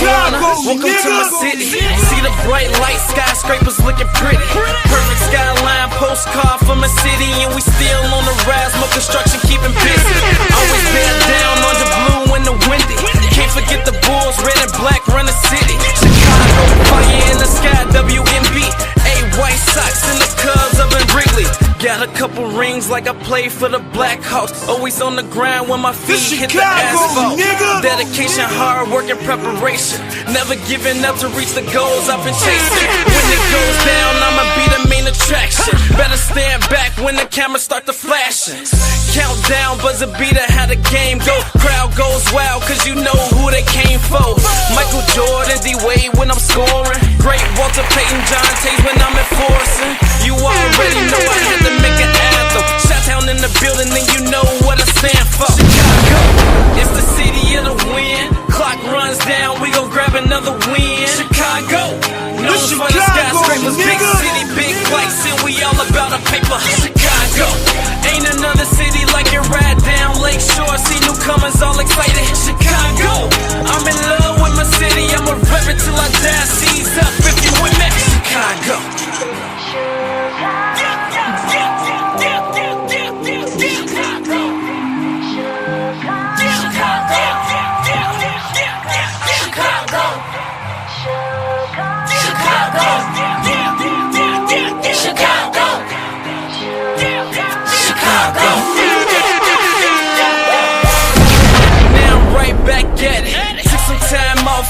marijuana. Welcome to my city. See the bright light, skyscrapers looking pretty. Perfect skyline, postcard from a city, and we still on the rise. More construction keeping busy. Always bear down under blue in the windy. Can't forget the Bulls, red and black run the city. Chicago, fire in the sky, WNB. White Sox and the Cubs up in Wrigley. Got a couple rings like I play for the Blackhawks. Always on the ground when my feet hit the asphalt. Dedication, hard work, and preparation. Never giving up to reach the goals I've been chasing. When it goes down, I'ma be the main attraction. Better stand back when the cameras start to flashing. Countdown, buzzer beater, how the game go. Crowd goes wild, cause you know who they came for. Michael Jordan, D-Wade when I'm scoring. Great Walter Payton, John Tays when I'm enforcing. You already know I had to make an anthem. Shot-town in the building, and you know what I stand for. Chicago, it's the city of the win. Clock runs down, we gon' grab another win. Chicago, known for the skyscrapers, big city, big flights, and we all about a paper. Chicago, ain't another city like it. Ride down Lakeshore, see newcomers all excited. Chicago, I'm in love with my city. I'ma rep it till I die. Seize up if you with me. Chicago.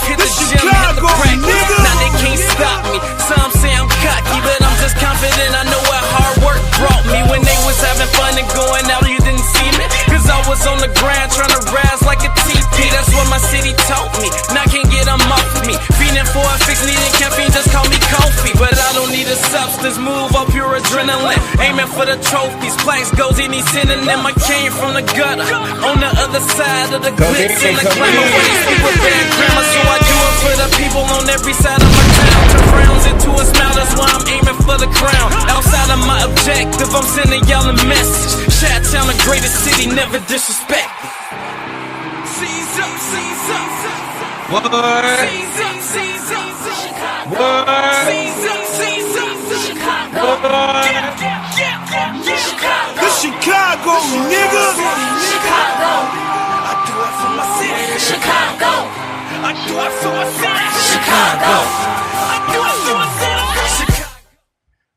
Hit the gym, hit the practice. Now they can't stop me. Some say I'm cocky, but I'm just confident. I know what hard work brought me. When they was having fun and going out, you didn't see me. Cause I was on the grind trying to rise like a TP. That's what my city taught me. Now I can't get them off me. Feeding for a fix, needing caffeine, just call me coffee. But I don't need a substance, move up pure adrenaline. Aiming for the trophies, plaques, goals, any synonym. I came from the gutter, on the other side of the glitz and the glamour. Where these people bad grammar, so I do it for the people on every side of my town. Turn frowns into a smile, that's why I'm aiming for the crown. Outside of my objective, I'm sending y'all a message. Chi-town, the greatest city, never disrespect. Seize up, seize up. What? Seize up, seize up. What? Seize up, seize up. What? The Chicago, nigga. Chicago. I do it for my city. Chicago. I do it for my city. Chicago. I do it for my city.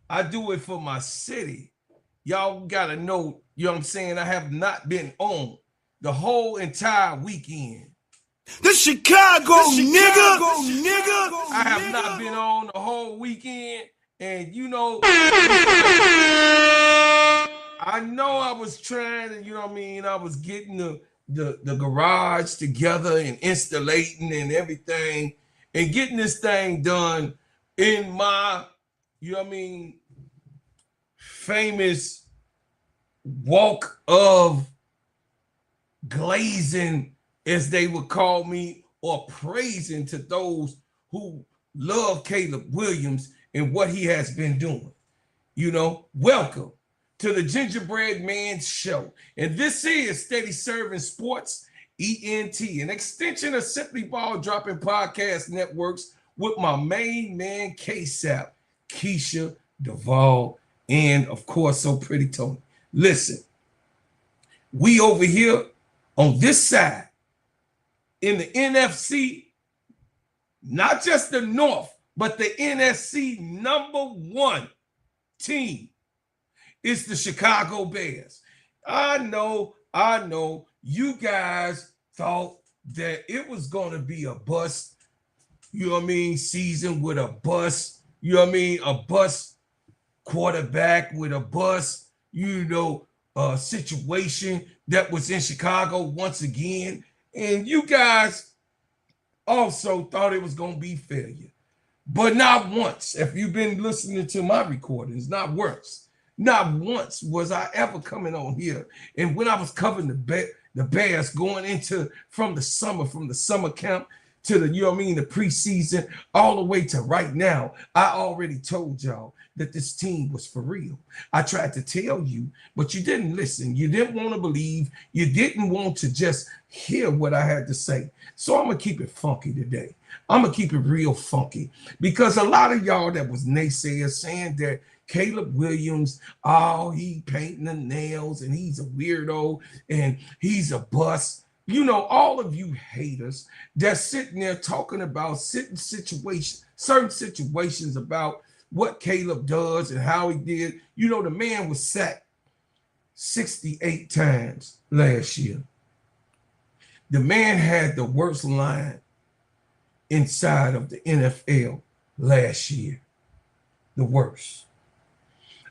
I do it for my city. Y'all gotta know, you know what I'm saying? I have not been on the whole entire weekend. The Chicago, nigga. I have not been on the whole weekend, and you know, I know I was trying to, you know what I mean? I was getting the garage together and installating and everything and getting this thing done in my, you know what I mean, famous walk of glazing, as they would call me, or praising to those who love Caleb Williams and what he has been doing. You know, welcome to the Gingerbread Man Show. And this is STEADYSERV Sports, ENT, an extension of Simply Ball Dropping Podcast Networks with my main man, KEYSHA, KEYSHA, Duvall, and of course, So Pretty Tony. Listen, we over here on this side in the NFC, not just the North, but the NFC #1 team is the Chicago Bears. I know you guys thought that it was going to be a bust, you know what I mean, season with a bust, you know what I mean, a bust quarterback with a bust, you know, situation that was in Chicago once again. And you guys also thought it was going to be failure. But not once, if you've been listening to my recordings, not once was I ever coming on here. And when I was covering the Bears going into from the summer camp to the, you know what I mean, the preseason, all the way to right now, I already told y'all that this team was for real. I tried to tell you, but you didn't listen. You didn't want to believe. You didn't want to just hear what I had to say. So I'm going to keep it funky today. I'm going to keep it real funky because a lot of y'all that was naysayers saying that Caleb Williams, oh, he painting the nails and he's a weirdo and he's a bust. You know, all of you haters that's sitting there talking about certain situations about what Caleb does and how he did. You know, the man was sacked 68 times last year. The man had the worst line inside of the NFL last year. The worst.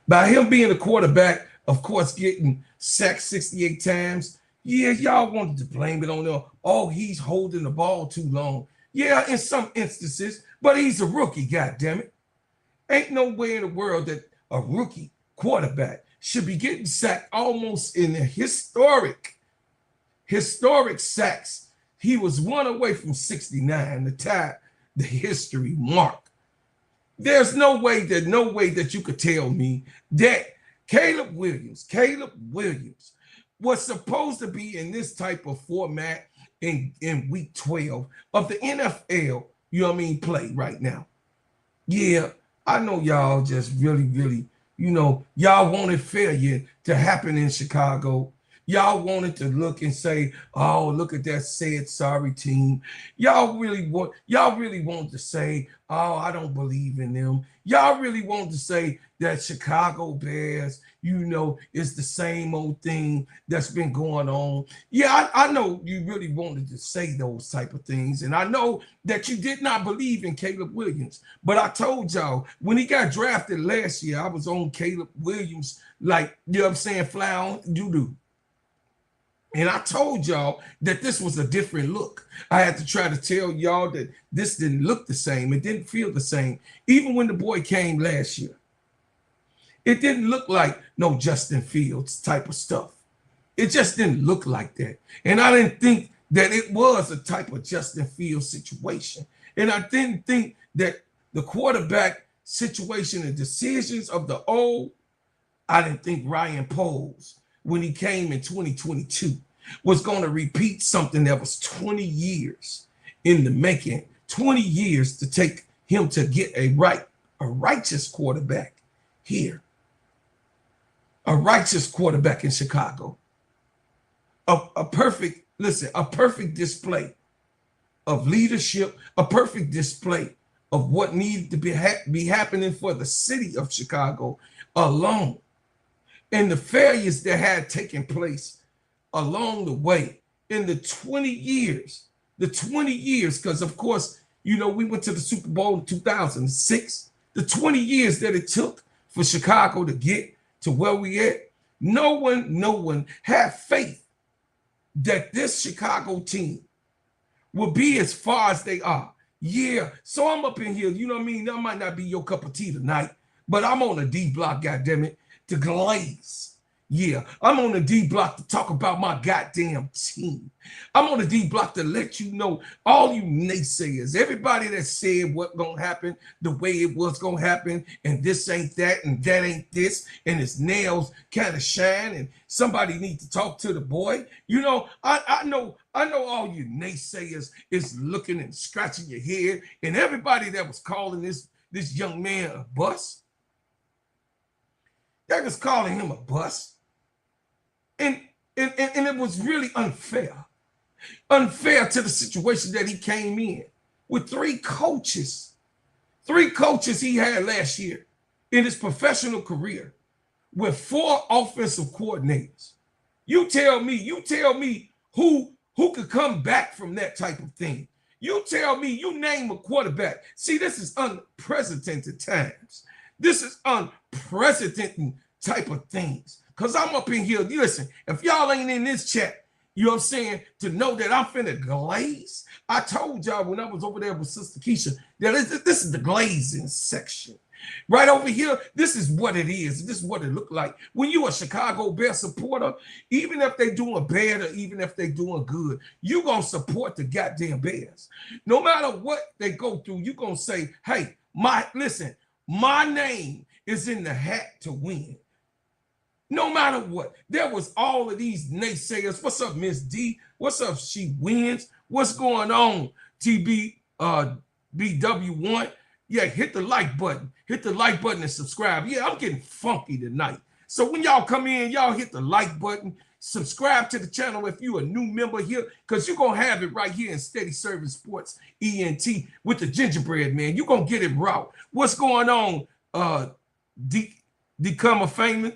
By him being a quarterback, of course, getting sacked 68 times, yeah, y'all wanted to blame it on them. Oh, he's holding the ball too long. Yeah, in some instances, but he's a rookie, goddammit. Ain't no way in the world that a rookie quarterback should be getting sacked almost in a historic sacks. He was one away from 69 to tie the history mark. There's no way that you could tell me that Caleb Williams was supposed to be in this type of format in week 12 of the NFL, you know what I mean, play right now. Yeah, I know y'all just really, you know, y'all wanted failure to happen in Chicago. Y'all wanted to look and say, oh, look at that said sorry team. Y'all really wanted to say, oh, I don't believe in them. Y'all really wanted to say that Chicago Bears, you know, is the same old thing that's been going on. Yeah, I know you really wanted to say those type of things. And I know that you did not believe in Caleb Williams. But I told y'all, when he got drafted last year, I was on Caleb Williams like, you know what I'm saying, fly on doo-doo. And I told y'all that this was a different look. I had to try to tell y'all that this didn't look the same. It didn't feel the same. Even when the boy came last year, it didn't look like no Justin Fields type of stuff. It just didn't look like that. And I didn't think that it was a type of Justin Fields situation. And I didn't think that the quarterback situation and decisions of the old, I didn't think Ryan Poles, when he came in 2022, was going to repeat something that was 20 years in the making, 20 years to take him to get a righteous quarterback here, a righteous quarterback in Chicago, a perfect display of leadership, a perfect display of what needed to be happening for the city of Chicago alone. And the failures that had taken place along the way in the 20 years, because of course, you know, we went to the Super Bowl in 2006, the 20 years that it took for Chicago to get to where we at, no one had faith that this Chicago team will be as far as they are. Yeah, so I'm up in here, you know what I mean? That might not be your cup of tea tonight, but I'm on a D block, goddammit, to glaze. Yeah, I'm on the D block to talk about my goddamn team. I'm on the D block to let you know, all you naysayers, everybody that said what gonna happen the way it was gonna happen, and this ain't that, and that ain't this, and his nails kind of shine, and somebody need to talk to the boy. You know, I know all you naysayers is looking and scratching your head, and everybody that was calling this young man a bust. They was calling him a bust. And it was really unfair. Unfair to the situation that he came in with three coaches. Three coaches he had last year in his professional career with 4 offensive coordinators. You tell me who could come back from that type of thing. You tell me, you name a quarterback. See, this is unprecedented times. This is unprecedented type of things. Because I'm up in here, listen, if y'all ain't in this chat, you know what I'm saying, to know that I'm finna glaze. I told y'all when I was over there with Sister KEYSHA, that this is the glazing section. Right over here, this is what it is. This is what it looked like. When you a Chicago Bear supporter, even if they doing bad or even if they doing good, you gonna support the goddamn Bears. No matter what they go through, you gonna say, hey, my name is in the hat to win. No matter what. There was all of these naysayers. What's up, Miss D? What's up, She Wins? What's going on, TB? BW1. Yeah, hit the like button. Hit the like button and subscribe. Yeah, I'm getting funky tonight. So when y'all come in, y'all hit the like button. Subscribe to the channel if you're a new member here, because you're going to have it right here in Steady Serving Sports ENT with the gingerbread man. You're going to get it raw. What's going on? Become a Fame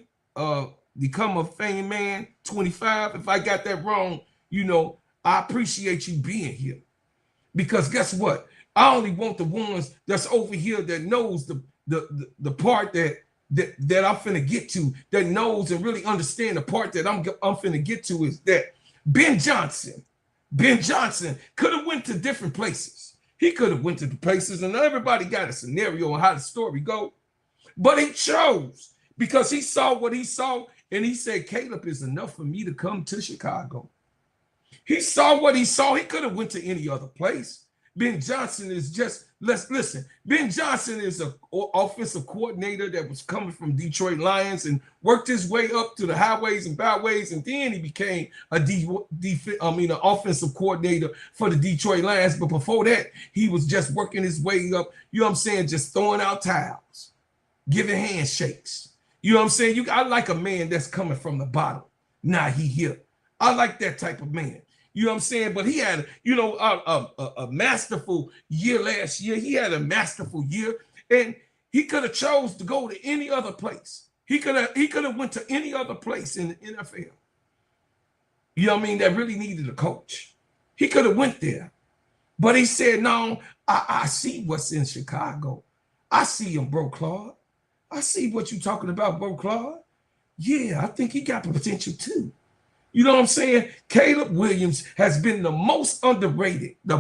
Man 25. If I got that wrong, you know, I appreciate you being here. Because guess what? I only want the ones that's over here that knows the part that I'm finna get to, that knows and really understand the part that I'm finna get to, is that Ben Johnson could have went to different places. He could have went to the places, and everybody got a scenario on how the story go. But he chose, because he saw what he saw, and he said, Caleb is enough for me to come to Chicago. He saw what he saw. He could have went to any other place. Ben Johnson is just, let's listen. Ben Johnson is an offensive coordinator that was coming from Detroit Lions and worked his way up to the highways and byways, and then he became an offensive coordinator for the Detroit Lions. But before that, he was just working his way up. You know what I'm saying? Just throwing out towels, giving handshakes. You know what I'm saying? I like a man that's coming from the bottom. Nah, he here. I like that type of man. You know what I'm saying? But he had, you know, a masterful year last year. He had a masterful year, and he could have chose to go to any other place. He could have went to any other place in the NFL. You know what I mean? That really needed a coach. He could have went there, but he said, no, I see what's in Chicago. I see him, bro, Claude. I see what you're talking about, bro, Claude. Yeah, I think he got the potential too. You know what I'm saying? Caleb Williams has been the most underrated, Now,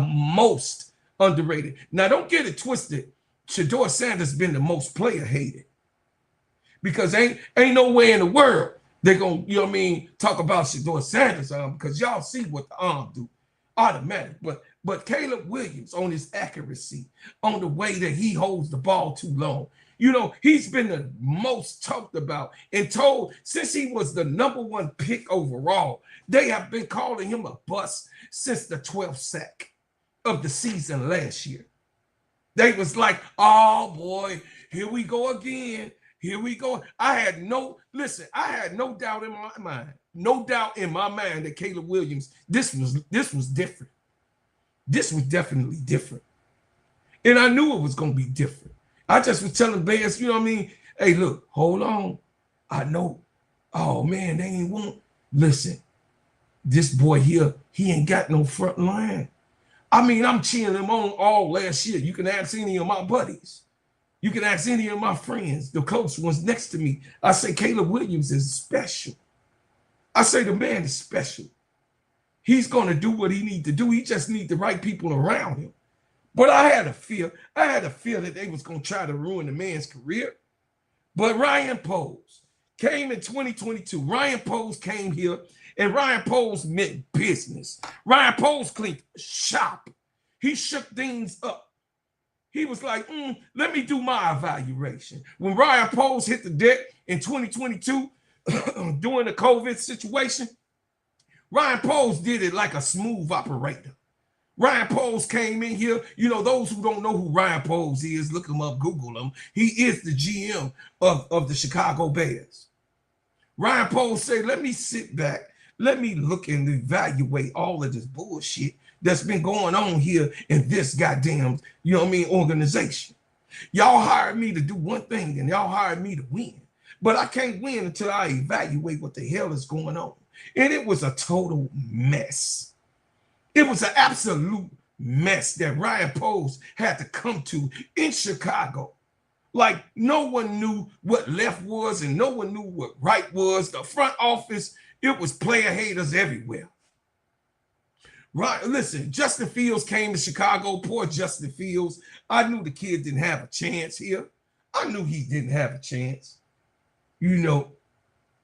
don't get it twisted. Shedeur Sanders been the most player hated, because ain't no way in the world they're going to, you know what I mean, talk about Shedeur Sanders' arm, because y'all see what the arm do. Automatic. But Caleb Williams, on his accuracy, on the way that he holds the ball too long, you know, he's been the most talked about and told since he was the #1 pick overall. They have been calling him a bust since the 12th sack of the season last year. They was like, oh boy, here we go again. Here we go. I had no doubt in my mind. No doubt in my mind that Caleb Williams, this was different. This was definitely different. And I knew it was going to be different. I just was telling Bears, you know what I mean? Hey, look, hold on. I know. Oh, man, they ain't want. Listen, this boy here, he ain't got no front line. I mean, I'm cheering him on all last year. You can ask any of my buddies. You can ask any of my friends, the close ones next to me. I say Caleb Williams is special. I say the man is special. He's going to do what he needs to do. He just needs the right people around him. But I had a fear that they was going to try to ruin the man's career. But Ryan Poles came in 2022. Ryan Poles came here, and Ryan Poles meant business. Ryan Poles cleaned shop. He shook things up. He was like, let me do my evaluation. When Ryan Poles hit the deck in 2022 during the COVID situation, Ryan Poles did it like a smooth operator. Ryan Poles came in here. You know, those who don't know who Ryan Poles is, look him up, Google him. He is the GM of the Chicago Bears. Ryan Poles said, let me sit back. Let me look and evaluate all of this bullshit that's been going on here in this goddamn, you know what I mean, organization. Y'all hired me to do one thing, and y'all hired me to win. But I can't win until I evaluate what the hell is going on. And it was a total mess. It was an absolute mess that Ryan Poles had to come to in Chicago. Like, no one knew what left was, and no one knew what right was. The front office, it was player haters everywhere. Right, listen, Justin Fields came to Chicago. Poor Justin Fields. I knew the kid didn't have a chance here. I knew he didn't have a chance. You know,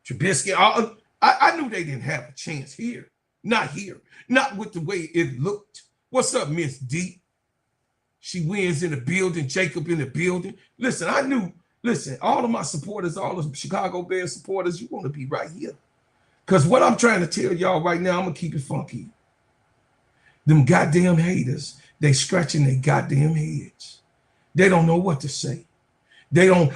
Trubisky, I knew they didn't have a chance here. Not here. Not with the way it looked. What's up, Miss D? She wins in the building. Jacob in the building. Listen, I knew. Listen, all of my supporters, all of the Chicago Bears supporters, you want to be right here. Because what I'm trying to tell y'all right now, I'm going to keep it funky. Them goddamn haters They scratching their goddamn heads. They don't know what to say. They don't,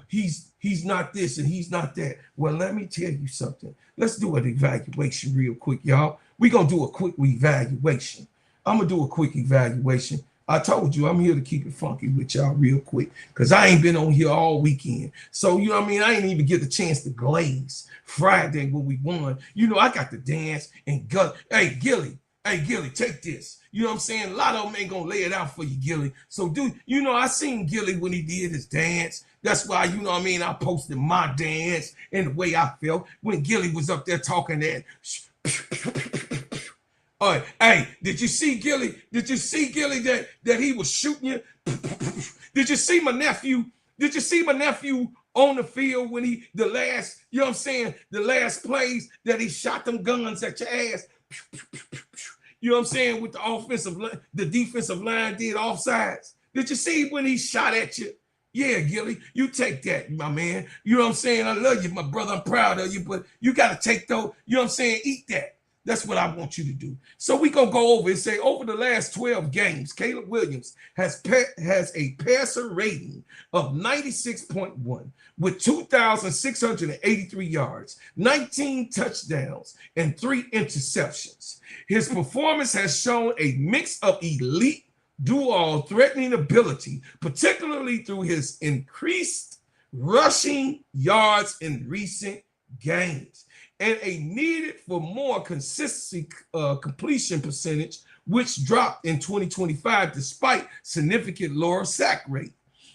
he's not this and he's not that. Well, let me tell you something. Let's do an evaluation real quick, y'all. We're going to do a quick evaluation. I'm going to do a quick evaluation. I told you I'm here to keep it funky with y'all real quick because I ain't been on here all weekend. So, you know what I mean? I ain't even get the chance to glaze Friday when we won. You know, I got to dance and go. Hey, Gilly, take this. You know what I'm saying? A lot of them ain't going to lay it out for you, Gilly. So, dude, you know, I seen Gilly when he did his dance. That's why, you know what I mean, I posted my dance and the way I felt when Gilly was up there talking that. All right, hey, did you see Gilly? Did you see Gilly that he was shooting you? Did you see my nephew? Did you see my nephew on the field when he, the last, you know what I'm saying, the last plays that he shot them guns at your ass? You know what I'm saying? With the offensive line, the defensive line did offsides. Did you see when he shot at you? Yeah, Gilly, you take that, my man. You know what I'm saying? I love you, my brother. I'm proud of you, but you got to take those, you know what I'm saying? Eat that. That's what I want you to do. So we going to go over and say over the last 12 games, Caleb Williams has a passer rating of 96.1 with 2,683 yards, 19 touchdowns, and 3 interceptions. His performance has shown a mix of elite do-all threatening ability, particularly through his increased rushing yards in recent games, and a needed for more consistency completion percentage, which dropped in 2025 despite significant lower sack rate.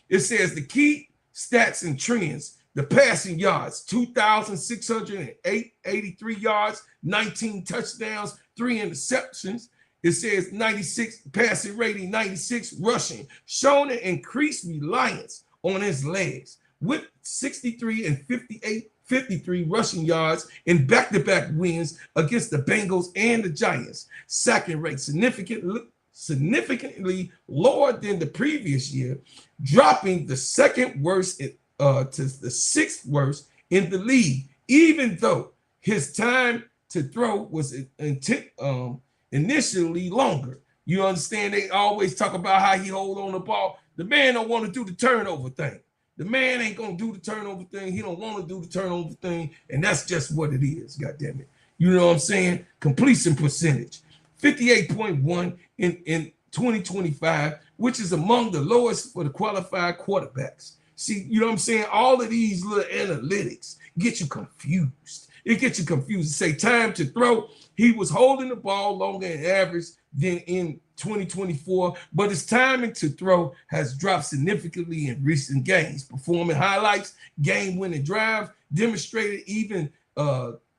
It says the key stats and trends: the passing yards, 2,683 yards, 19 touchdowns, 3 interceptions. It says 96 passing rating, 96 rushing, showing an increased reliance on his legs with 63 and 53 rushing yards in back-to-back wins against the Bengals and the Giants. Sacking rate significantly lower than the previous year, dropping the second worst to the 6th worst in the league, even though his time to throw was initially longer. You understand? They always talk about how he hold on the ball. The man don't want to do the turnover thing. The man ain't going to do the turnover thing. He don't want to do the turnover thing. And that's just what it is, goddammit. You know what I'm saying? Completion percentage, 58.1 in 2025, which is among the lowest for the qualified quarterbacks. See, you know what I'm saying? All of these little analytics get you confused. It gets you confused. Say time to throw, he was holding the ball longer in average than in 2024, but his timing to throw has dropped significantly in recent games. Performing highlights, game-winning drive, demonstrated even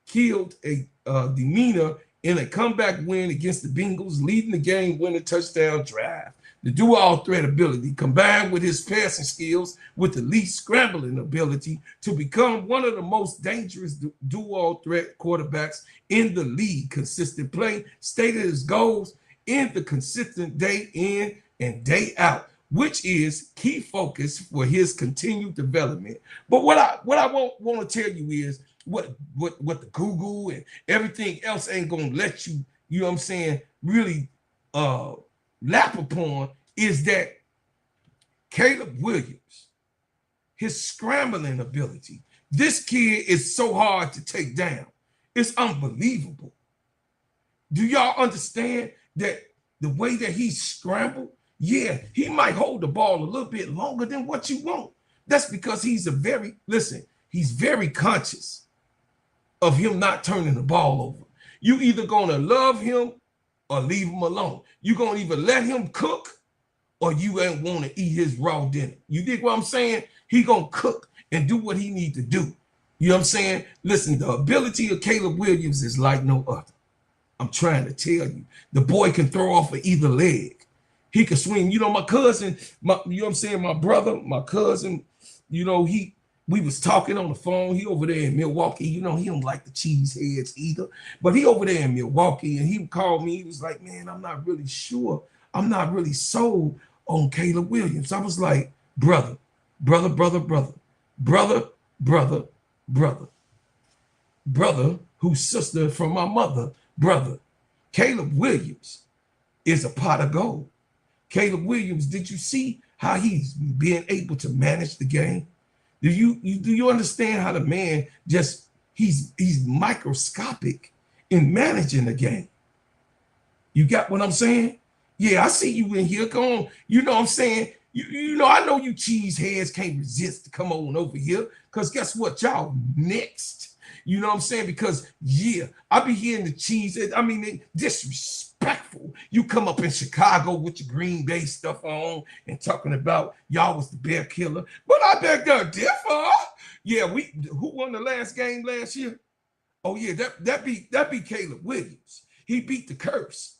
killed a demeanor in a comeback win against the Bengals, leading the game-winning touchdown drive. The do-all threat ability, combined with his passing skills with the least scrambling ability to become one of the most dangerous do-all threat quarterbacks in the league. Consistent play, stated his goals in the consistent day in and day out, which is key focus for his continued development. But what I want to tell you is what the Google and everything else ain't gonna let you, you know what I'm saying, really lap upon, is that Caleb Williams, his scrambling ability. This kid is so hard to take down. It's unbelievable. Do y'all understand that the way that he scrambled? Yeah, he might hold the ball a little bit longer than what you want. That's because he's he's very conscious of him not turning the ball over. You either gonna love him or leave him alone. You're gonna either let him cook or you ain't want to eat his raw dinner. You dig what I'm saying? He gonna cook and do what he need to do. You know what I'm saying? Listen, the ability of Caleb Williams is like no other. I'm trying to tell you. The boy can throw off of either leg. He can swing. You know, my cousin, you know what I'm saying? My brother, my cousin, you know, we was talking on the phone. He over there in Milwaukee. You know, he don't like the cheese heads either. But he over there in Milwaukee, and he called me. He was like, man, I'm not really sure. I'm not really sold on Caleb Williams. I was like, brother, whose sister from my mother, brother. Caleb Williams is a pot of gold. Caleb Williams, did you see how he's being able to manage the game? Do you understand how the man just he's microscopic in managing the game? You got what I'm saying? Yeah, I see you in here. Come on, you know what I'm saying? You know, I know you cheese heads can't resist to come on over here, because guess what? Y'all next. You know what I'm saying? Because yeah, I be hearing the cheese. I mean, they disrespectful. You come up in Chicago with your Green Bay stuff on and talking about y'all was the bear killer. But I beg to differ. Yeah, who won the last game last year? Oh yeah, that be Caleb Williams. He beat the curse.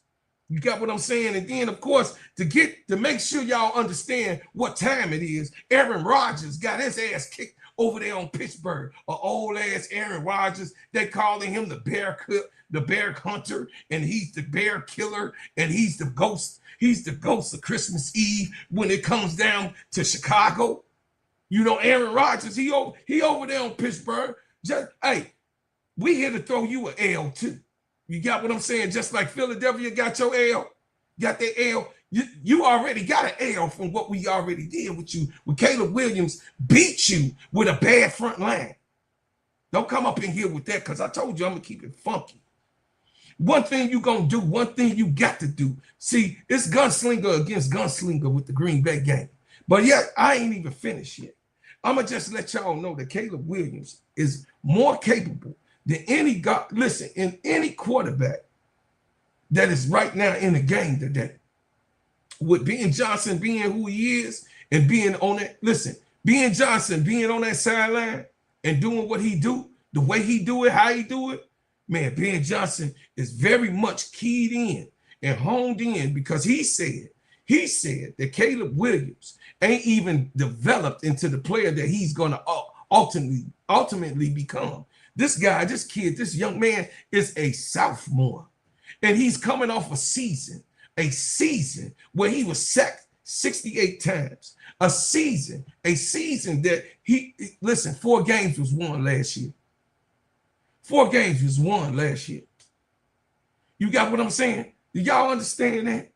You got what I'm saying? And then, of course, to make sure y'all understand what time it is, Aaron Rodgers got his ass kicked over there on Pittsburgh. An old ass Aaron Rodgers. They calling him the bear hunter, and he's the bear killer, and he's the ghost. He's the ghost of Christmas Eve when it comes down to Chicago. You know, Aaron Rodgers, he over there on Pittsburgh. Just hey, we here to throw you an L too. You got what I'm saying? Just like Philadelphia got your L, got their L. You already got an L from what we already did with you. When Caleb Williams beat you with a bad front line. Don't come up in here with that, because I told you I'm going to keep it funky. One thing you going to do, one thing you got to do. See, it's gunslinger against gunslinger with the Green Bay game. But yet, I ain't even finished yet. I'm going to just let y'all know that Caleb Williams is more capable than any guy, listen, in any quarterback that is right now in the game today. With Ben Johnson being who he is and being on that, listen, Ben Johnson being on that sideline and doing what he do, the way he do it, how he do it, man, Ben Johnson is very much keyed in and honed in, because he said that Caleb Williams ain't even developed into the player that he's going to ultimately become. This guy, this kid, this young man is a sophomore, and he's coming off a season where he was sacked 68 times. A season that listen, 4 games was won last year. 4 games was won last year. You got what I'm saying? Do y'all understand that?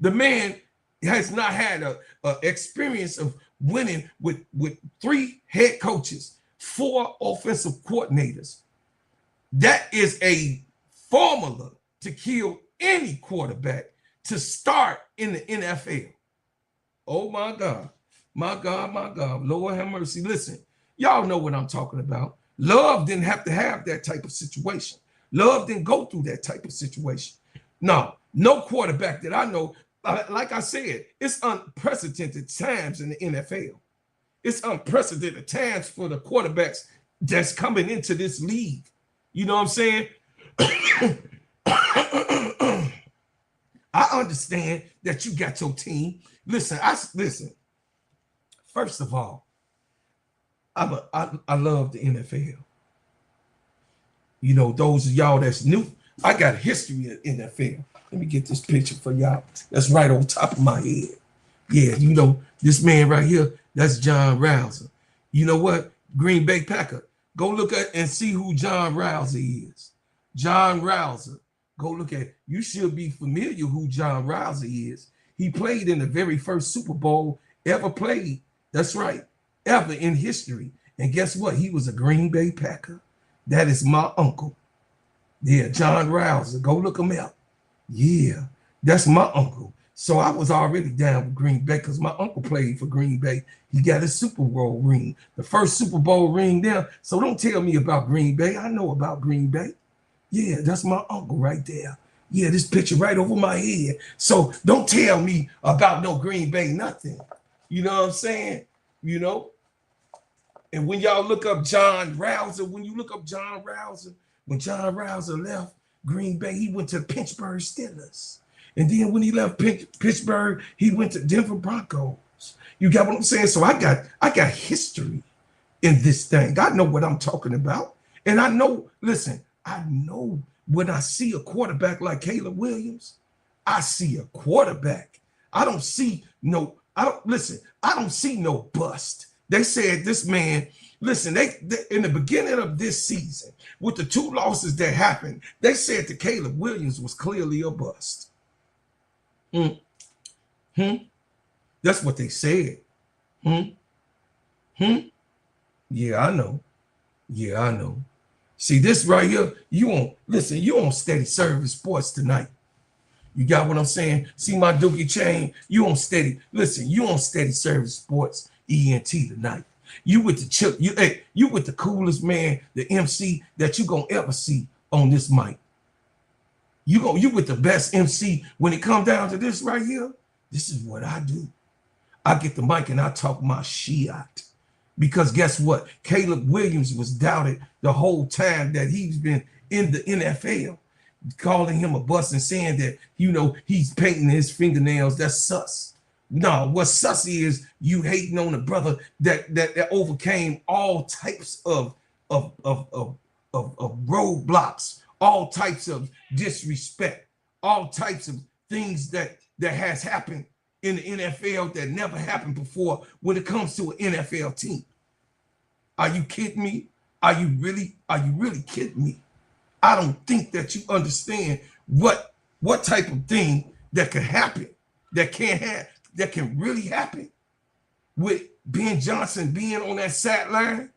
The man has not had a experience of winning with 3 head coaches, 4 offensive coordinators. That is a formula to kill any quarterback to start in the NFL. Oh my God, my God, my God, Lord have mercy. Listen, y'all know what I'm talking about. Love didn't have to have that type of situation. Love didn't go through that type of situation. No quarterback that I know, like I said, it's unprecedented times in the NFL. It's unprecedented times for the quarterbacks that's coming into this league. You know what I'm saying? I understand that you got your team. Listen. First of all, I love the NFL. You know, those of y'all that's new, I got a history of NFL. Let me get this picture for y'all. That's right on top of my head. Yeah, you know, this man right here, that's John Rouser. You know what? Green Bay Packer. Go look at and see who John Rouser is. John Rouser. Go look at it. You should be familiar who John Rouser is. He played in the very first Super Bowl ever played. That's right. Ever in history. And guess what? He was a Green Bay Packer. That is my uncle. Yeah, John Rouser. Go look him up. Yeah, that's my uncle. So I was already down with Green Bay because my uncle played for Green Bay. He got a Super Bowl ring, the first Super Bowl ring there. So don't tell me about Green Bay. I know about Green Bay. Yeah, that's my uncle right there. Yeah, this picture right over my head. So don't tell me about no Green Bay nothing. You know what I'm saying? You know? And when y'all look up John Rouser, when John Rouser left Green Bay, he went to the Pittsburgh Steelers. And then when he left Pittsburgh, he went to Denver Broncos. You got what I'm saying? So I got history in this thing. I know what I'm talking about. And I know, listen, I know when I see a quarterback like Caleb Williams, I see a quarterback. I don't see no bust They said this man, listen, they in the beginning of this season, with the 2 losses that happened, they said that Caleb Williams was clearly a bust. That's what they said. Yeah, I know. Yeah, I know. See, this right here, you on Steady Service Sports tonight. You got what I'm saying? See my dookie chain? You on Steady Service Sports ENT tonight. You with the chip, you with the coolest man, the MC that you gonna ever see on this mic. You with the best MC. When it comes down to this right here, this is what I do. I get the mic and I talk my shit. Because guess what? Caleb Williams was doubted the whole time that he's been in the NFL, calling him a bust and saying that, he's painting his fingernails. That's sus. No, what sus is you hating on a brother that overcame all types of roadblocks, all types of disrespect, all types of things that has happened in the NFL that never happened before when it comes to an NFL team. Are you kidding me? Are you really kidding me? I don't think that you understand what type of thing that can happen, that can really happen with Ben Johnson being on that sideline.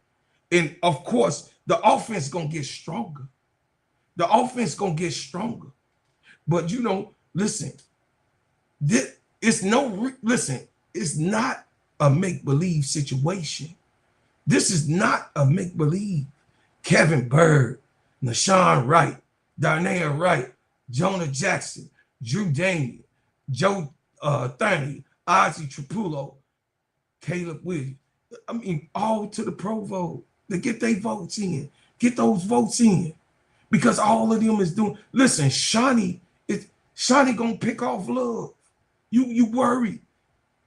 And of course, the offense gonna get stronger. The offense gonna get stronger. But listen, it's not a make-believe situation. This is not a make-believe. Kevin Byrd, Nashawn Wright, Darnell Wright, Jonah Jackson, Drew Daniel, Joe Thurney, Ozzie Trapullo, Caleb Williams. I mean, all to the Pro Bowl. They get their votes in. Get those votes in. Because all of them is doing. Listen, Shawnee gonna pick off Love. You worried.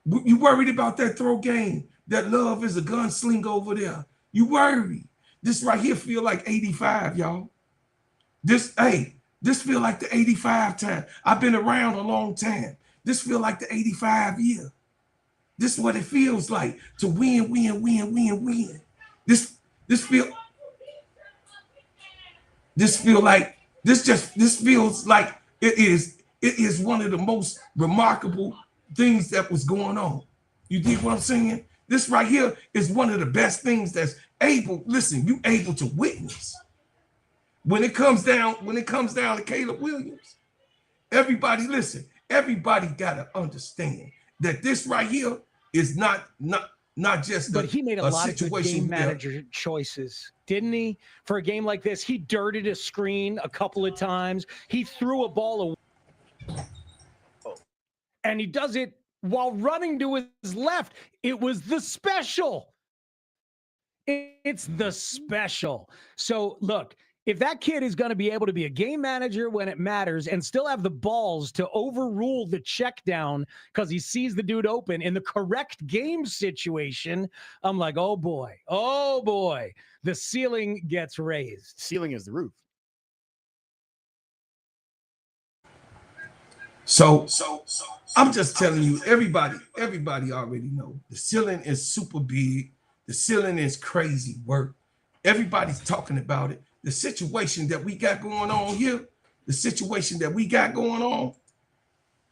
You worried about that throw game. That Love is a gunslinger over there. You worried. This right here feel like 85, y'all. This feel like the 85 time. I've been around a long time. This feel like the 85 year. This is what it feels like to win. This feels like it is one of the most remarkable things that was going on. You dig what I'm saying? This right here is one of the best things that's able to witness. When it comes down to Caleb Williams, everybody gotta understand that this right here is not just but he made a lot of good game manager choices, didn't he? For a game like this, he dirted a screen a couple of times. He threw a ball away, and he does it while running to his left. It was the special. It's the special. So look, if that kid is going to be able to be a game manager when it matters and still have the balls to overrule the check down because he sees the dude open in the correct game situation, I'm like, oh boy, the ceiling gets raised. Ceiling is the roof. So I'm just telling you, everybody already know the ceiling is super big. The ceiling is crazy work. Everybody's talking about it. The situation that we got going on here, the situation that we got going on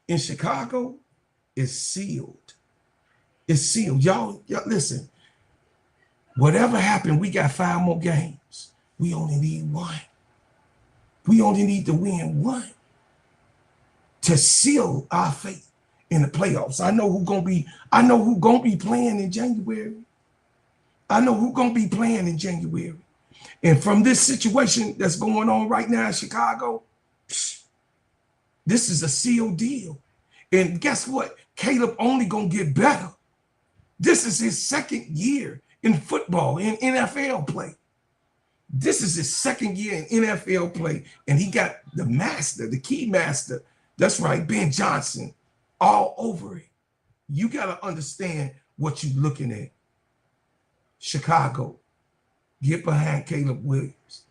in Chicago is sealed. It's sealed. Y'all listen. Whatever happened, we got 5 more games. We only need 1. We only need to win 1 to seal our fate in the playoffs. I know who's gonna be playing in January. And from this situation that's going on right now in Chicago, this is a sealed deal. And guess what? Caleb only gonna get better. This is his 2nd year in football, in NFL play. This is his 2nd year in NFL play, and he got the master, the key master. That's right, Ben Johnson, all over it. You gotta understand what you're looking at. Chicago, get behind Caleb Williams.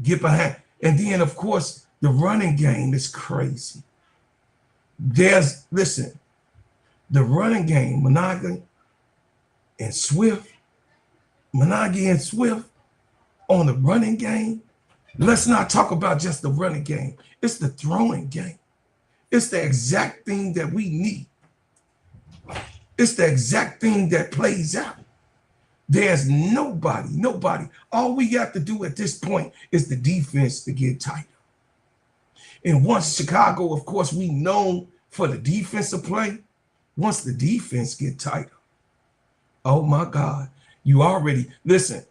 Get behind. And then, of course, the running game is crazy. The running game, Monaghan and Swift, Monagi and Swift on the running game. Let's not talk about just the running game. It's the throwing game. It's the exact thing that we need. It's the exact thing that plays out. There's nobody. All we got to do at this point is the defense to get tighter. And once Chicago, of course, we know for the defensive play, once the defense get tighter, oh my God, you already, listen,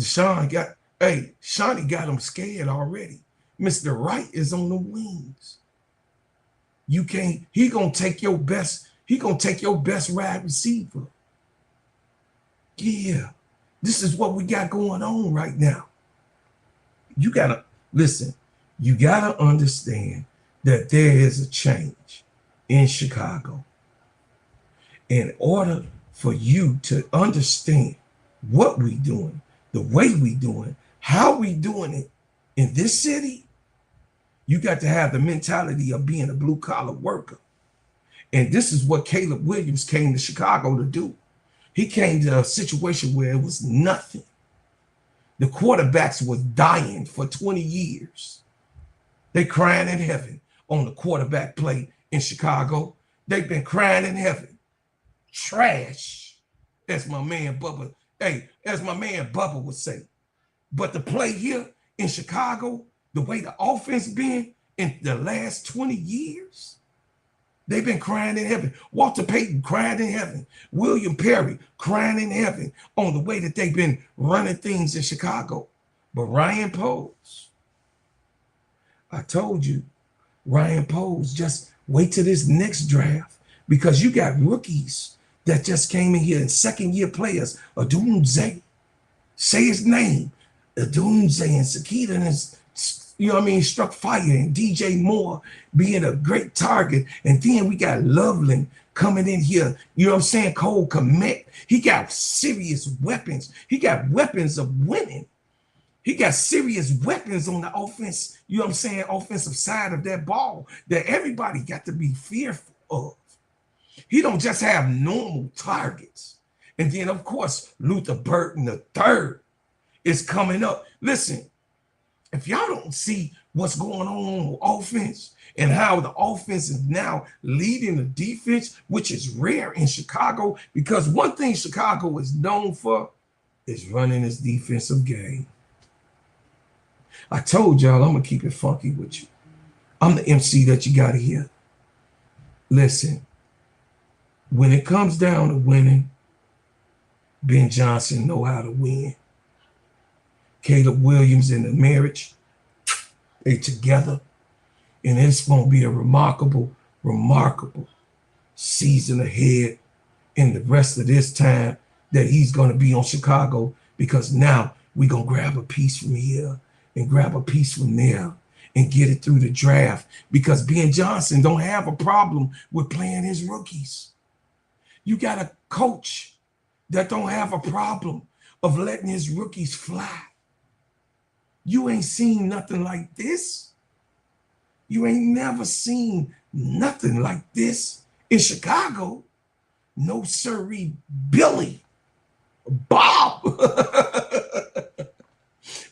Shawnee got him scared already. Mr. Wright is on the wings. You can't, he gonna take your best wide receiver. Yeah, this is what we got going on right now. You gotta, listen, you gotta understand that there is a change in Chicago. In order for you to understand what we doing, the way we doing, how we doing it in this city, you got to have the mentality of being a blue collar worker. And this is what Caleb Williams came to Chicago to do. He came to a situation where it was nothing. The quarterbacks was dying for 20 years. They crying in heaven on the quarterback play in Chicago. They've been crying in heaven. Trash, as my man Bubba, as my man Bubba would say. But the play here in Chicago, the way the offense been in the last 20 years, they've been crying in heaven. Walter Payton crying in heaven. William Perry crying in heaven on the way that they've been running things in Chicago. But Ryan Poles, I told you, Ryan Poles, just wait till this next draft, because you got rookies that just came in here and second-year players. Odunze, say his name. Odunze and Sakita and, you know what I mean, struck fire, and DJ Moore being a great target. And then we got Loveland coming in here. You know what I'm saying? Cole Kmet. He got serious weapons. He got weapons of winning. He got serious weapons on the offense, you know what I'm saying, offensive side of that ball that everybody got to be fearful of. He don't just have normal targets. And then, of course, Luther Burton III is coming up. Listen, if y'all don't see what's going on offense and how the offense is now leading the defense, which is rare in Chicago, because one thing Chicago is known for is running its defensive game. I told y'all I'm going to keep it funky with you. I'm the MC that you got to hear. Listen, when it comes down to winning, Ben Johnson know how to win. Caleb Williams in the marriage, they together. And it's going to be a remarkable season ahead in the rest of this time that he's going to be on Chicago, because now we're going to grab a piece from here and grab a piece from there and get it through the draft, because Ben Johnson don't have a problem with playing his rookies. You got a coach that don't have a problem of letting his rookies fly. You ain't seen nothing like this. You ain't never seen nothing like this in Chicago. No sirree, Billy, Bob.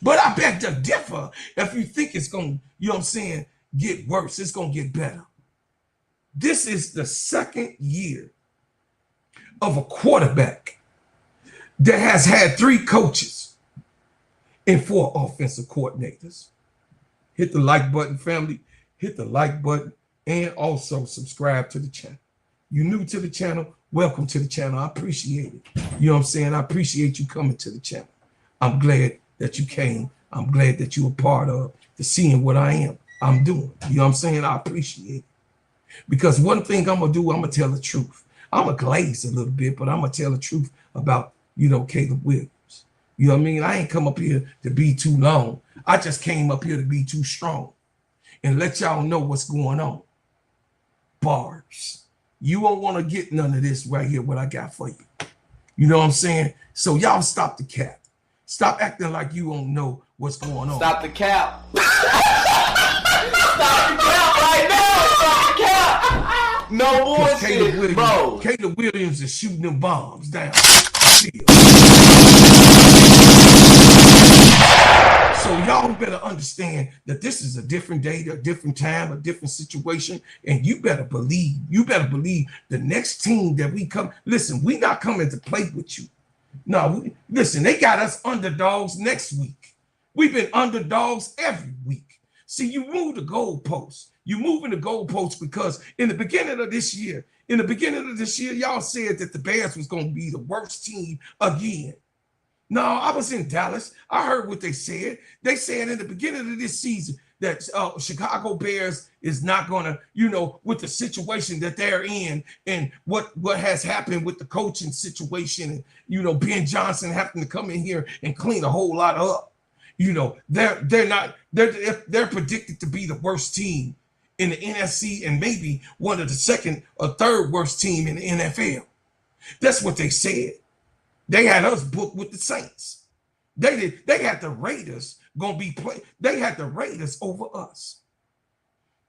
But I beg to differ. If you think it's going to, you know what I'm saying, get worse, it's going to get better. This is the second year of a quarterback that has had 3 coaches and 4 offensive coordinators. Hit the like button, family. Hit the like button, and also subscribe to the channel. You new to the channel, welcome to the channel. I appreciate it. You know what I'm saying? I appreciate you coming to the channel. I'm glad that you came. I'm glad that you were part of the seeing what I'm doing. You know what I'm saying? I appreciate it. Because one thing I'm going to do, I'm going to tell the truth. I'm going to glaze a little bit, but I'm going to tell the truth about, you know, Caleb Williams. You know what I mean? I ain't come up here to be too long. I just came up here to be too strong and let y'all know what's going on. Bars. You won't want to get none of this right here, what I got for you. You know what I'm saying? So y'all stop the cap. Stop acting like you don't know what's going on. Stop the cap. Stop the cap right now. Stop the cap. No bullshit, bro. Caleb Williams is shooting them bombs down. understand that this is a different day, a different time, a different situation. And you better believe the next team that we come, listen, we not coming to play with you. No, listen, they got us underdogs next week. We've been underdogs every week. See, you move the goalposts. You moving the goalposts because in the beginning of this year, y'all said that the Bears was going to be the worst team again. No, I was in Dallas. I heard what they said. They said in the beginning of this season that Chicago Bears is not going to, you know, with the situation that they're in and what has happened with the coaching situation and, you know, Ben Johnson having to come in here and clean a whole lot up. You know, they're predicted to be the worst team in the NFC and maybe one of the second or third worst team in the NFL. That's what they said. They had us booked with the Saints. They had the Raiders gonna be playing. They had the Raiders over us.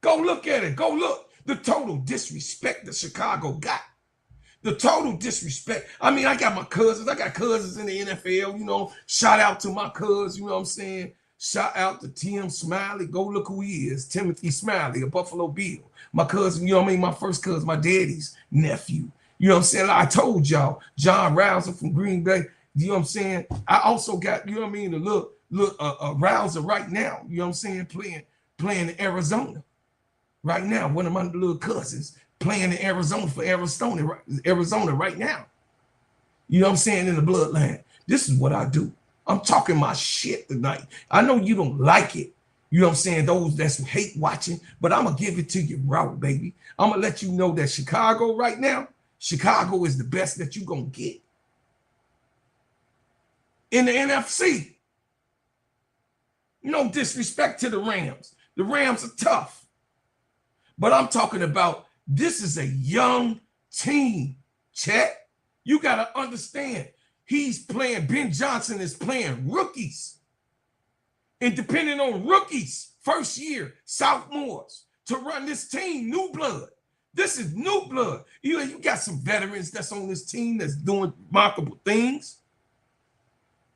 Go look at it. Go look. The total disrespect that Chicago got. The total disrespect. I mean, I got my cousins. I got cousins in the NFL. You know, shout out to my cousins. You know what I'm saying? Shout out to Tim Smiley. Go look who he is. Timothy Smiley, a Buffalo Bill. My cousin, you know what I mean? My first cousin, my daddy's nephew. You know what I'm saying? Like I told y'all, John Rouser from Green Bay. You know what I'm saying? I also got, you know what I mean, a little Rouser right now. You know what I'm saying? Playing in Arizona. Right now, one of my little cousins playing in Arizona for Arizona right now. You know what I'm saying? In the bloodline. This is what I do. I'm talking my shit tonight. I know you don't like it. You know what I'm saying? Those that hate watching, but I'm going to give it to you raw, baby. I'm going to let you know that Chicago right now, Chicago is the best that you're going to get. In the NFC, no disrespect to the Rams. The Rams are tough. But I'm talking about this is a young team, Chet. You got to understand, he's playing, Ben Johnson is playing rookies. And depending on rookies, first year, sophomores, to run this team, new blood. This is new blood. You got some veterans that's on this team that's doing remarkable things.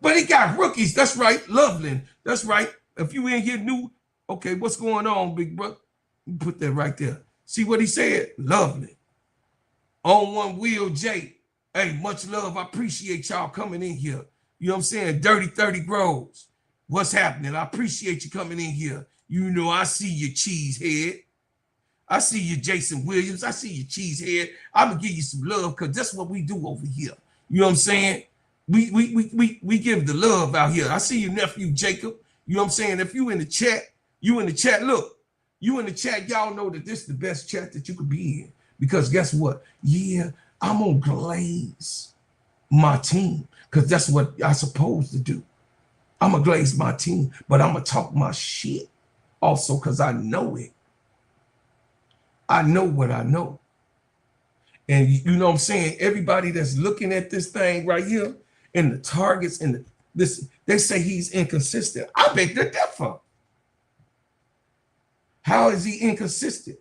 But he got rookies. That's right. Loveland. That's right. If you in here new, okay, what's going on, big brother? Put that right there. See what he said? Loveland. On one wheel, Jay. Hey, much love. I appreciate y'all coming in here. You know what I'm saying? Dirty 30 Groves. What's happening? I appreciate you coming in here. You know, I see you, cheesehead. I see you, Jason Williams. I see you, cheesehead. I'm going to give you some love because that's what we do over here. You know what I'm saying? We give the love out here. I see your nephew, Jacob. You know what I'm saying? If you in the chat, look, you in the chat, y'all know that this is the best chat that you could be in. Because guess what? Yeah, I'm going to glaze my team because that's what I'm supposed to do. I'm going to glaze my team, but I'm going to talk my shit also because I know it. I know what I know. And you know what I'm saying? Everybody that's looking at this thing right here and the targets and this, they say he's inconsistent. I beg to differ. How is he inconsistent?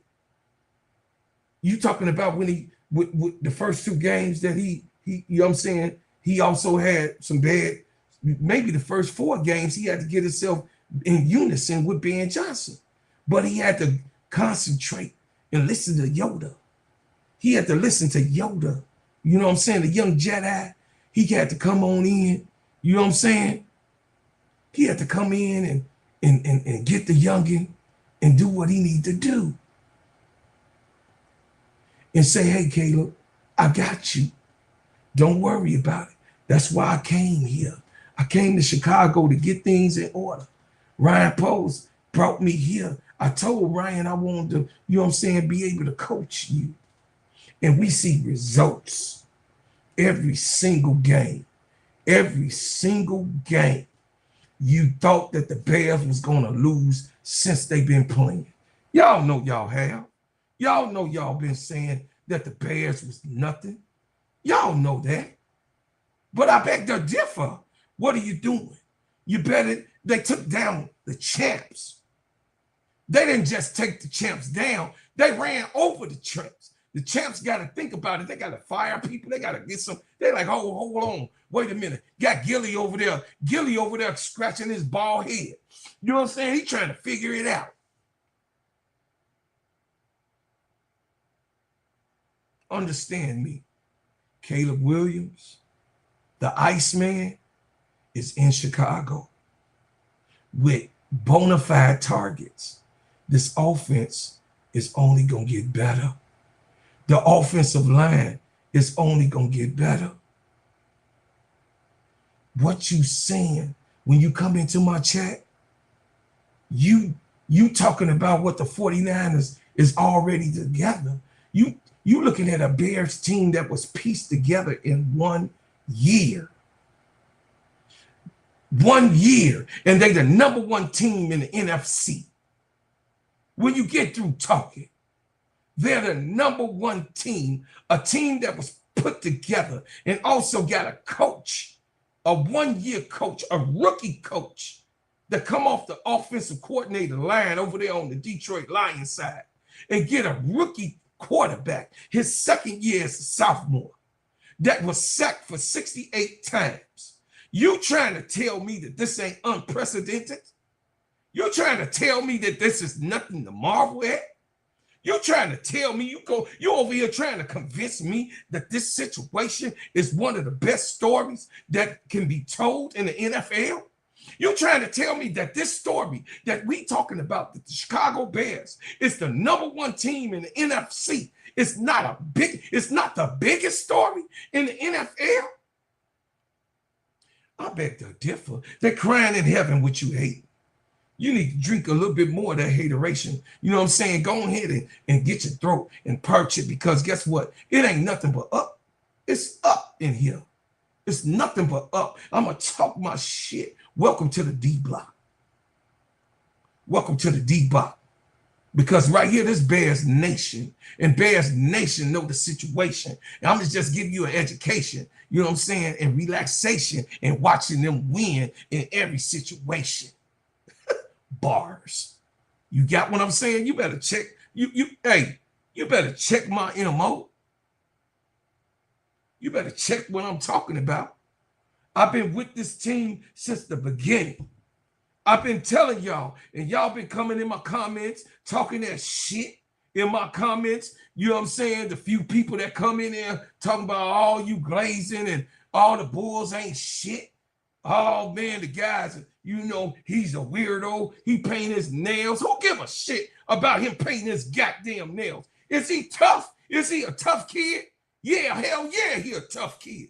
You talking about when he, with the first two games that he, you know what I'm saying? He also had some bad, maybe the first 4 games, he had to get himself in unison with Ben Johnson. But he had to concentrate and listen to Yoda. He had to listen to Yoda. You know what I'm saying? The young Jedi, he had to come on in. You know what I'm saying? He had to come in and get the youngin and do what he needed to do. And say, hey, Caleb, I got you. Don't worry about it. That's why I came here. I came to Chicago to get things in order. Ryan Post brought me here. I told Ryan I wanted to, you know what I'm saying, be able to coach you. And we see results every single game. Every single game. You thought that the Bears was going to lose since they've been playing. Y'all know y'all have. Y'all know y'all been saying that the Bears was nothing. Y'all know that. But I beg to differ. What are you doing? You better, they took down the champs. They didn't just take the champs down. They ran over the champs. The champs got to think about it. They got to fire people. They got to get some. They're like, oh, hold on. Wait a minute. Got Gilly over there. Gilly over there scratching his bald head. You know what I'm saying? He's trying to figure it out. Understand me. Caleb Williams, the Iceman, is in Chicago with bona fide targets. This offense is only going to get better. The offensive line is only going to get better. What you saying when you come into my chat, you talking about what the 49ers is already together. You looking at a Bears team that was pieced together in 1 year. 1 year, and they the #1 team in the NFC. When you get through talking, they're the #1 team, a team that was put together and also got a coach, a 1-year coach, a rookie coach that come off the offensive coordinator line over there on the Detroit Lions side and get a rookie quarterback, his second year as a sophomore, that was sacked for 68 times. You trying to tell me that this ain't unprecedented? You trying to tell me that this is nothing to marvel at? You trying to tell me you over here trying to convince me that this situation is one of the best stories that can be told in the NFL? You trying to tell me that this story that we talking about, that the Chicago Bears is the #1 team in the NFC, it's not the biggest story in the NFL? I beg to differ. They're crying in heaven what you hate. You need to drink a little bit more of that hateration. You know what I'm saying? Go ahead and get your throat and perch it, because guess what? It ain't nothing but up. It's up in here. It's nothing but up. I'm going to talk my shit. Welcome to the D block. Welcome to the D block. Because right here, this Bears Nation, and Bears Nation know the situation. And I'm just giving you an education, you know what I'm saying, and relaxation and watching them win in every situation. Bars. You got what I'm saying? You better check. Hey, you better check my MO. You better check what I'm talking about. I've been with this team since the beginning. I've been telling y'all, and y'all been coming in my comments, talking that shit in my comments. You know what I'm saying? The few people that come in there talking about all you glazing and all the Bulls ain't shit. Oh man, the guys, you know, he's a weirdo. He paint his nails. Who give a shit about him painting his goddamn nails? Is he tough? Is he a tough kid? Yeah, hell yeah, he a tough kid.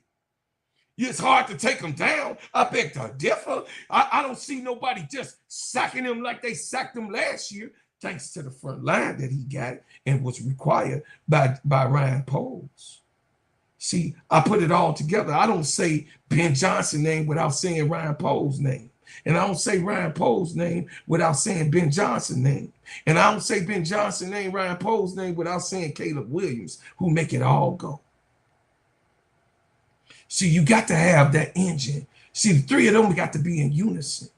It's hard to take him down. I beg to differ. I don't see nobody just sacking him like they sacked him last year, thanks to the front line that he got and was required by Ryan Poles. See, I put it all together. I don't say Ben Johnson's name without saying Ryan Poles' name. And I don't say Ryan Poles' name without saying Ben Johnson's name. And I don't say Ben Johnson's name, Ryan Poles' name without saying Caleb Williams, who make it all go. See, you got to have that engine. See, the three of them got to be in unison.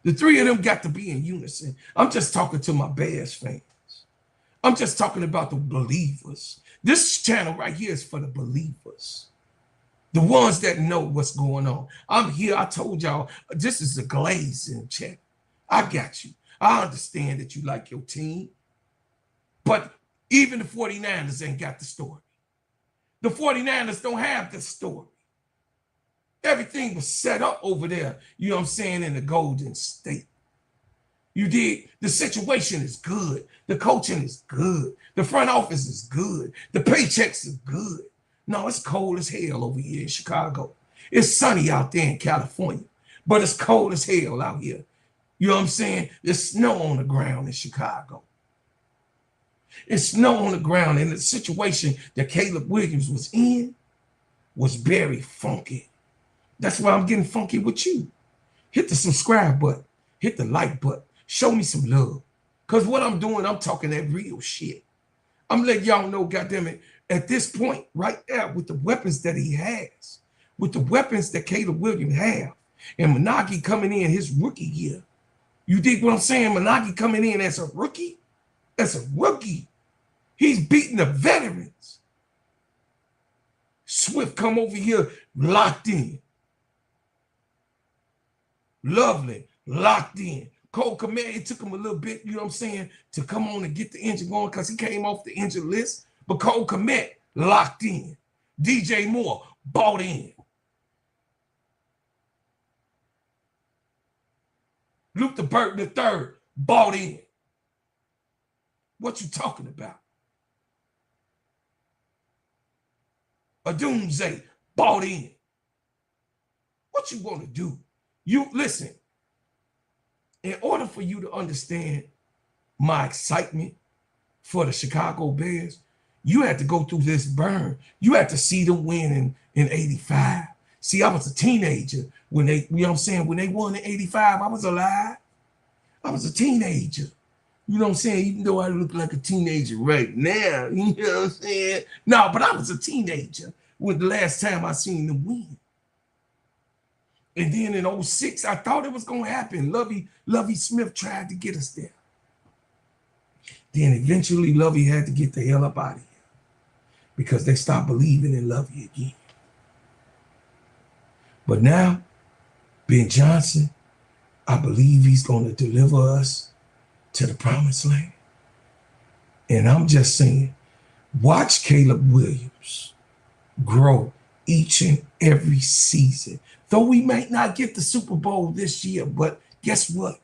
The three of them got to be in unison. I'm just talking to my Bears fans. I'm just talking about the believers. This channel right here is for the believers. The ones that know what's going on. I'm here. I told y'all, this is a glazing check. I got you. I understand that you like your team. But even the 49ers ain't got the story. The 49ers don't have the story. Everything was set up over there, you know what I'm saying, in the Golden State. You did. The situation is good. The coaching is good. The front office is good. The paychecks are good. No, it's cold as hell over here in Chicago. It's sunny out there in California, but it's cold as hell out here. You know what I'm saying? There's snow on the ground in Chicago. It's snow on the ground, and the situation that Caleb Williams was in was very funky. That's why I'm getting funky with you. Hit the subscribe button. Hit the like button. Show me some love. Because what I'm doing, I'm talking that real shit. I'm letting y'all know, goddammit, at this point, right there, with the weapons that he has, with the weapons that Caleb Williams have, and Menagi coming in his rookie year. You dig what I'm saying? Menagi coming in as a rookie? As a rookie. He's beating the veterans. Swift come over here locked in. Lovely, locked in. Cole Komet, it took him a little bit, you know what I'm saying, to come on and get the engine going because he came off the engine list. But Cole Komet locked in. DJ Moore bought in. Luther Burton III bought in. What you talking about? A Doomsday bought in. What you want to do? You listen. In order for you to understand my excitement for the Chicago Bears, you had to go through this burn. You had to see them win in 85. See, I was a teenager when they, you know what I'm saying, when they won in 85, I was alive. I was a teenager. You know what I'm saying? Even though I look like a teenager right now, you know what I'm saying? No, but I was a teenager when the last time I seen them win. And then in 06, I thought it was going to happen. Lovie Smith tried to get us there. Then eventually Lovie had to get the hell up out of here because they stopped believing in Lovie again. But now, Ben Johnson, I believe he's going to deliver us to the promised land. And I'm just saying, watch Caleb Williams grow each and every season. Though we might not get the Super Bowl this year, but guess what?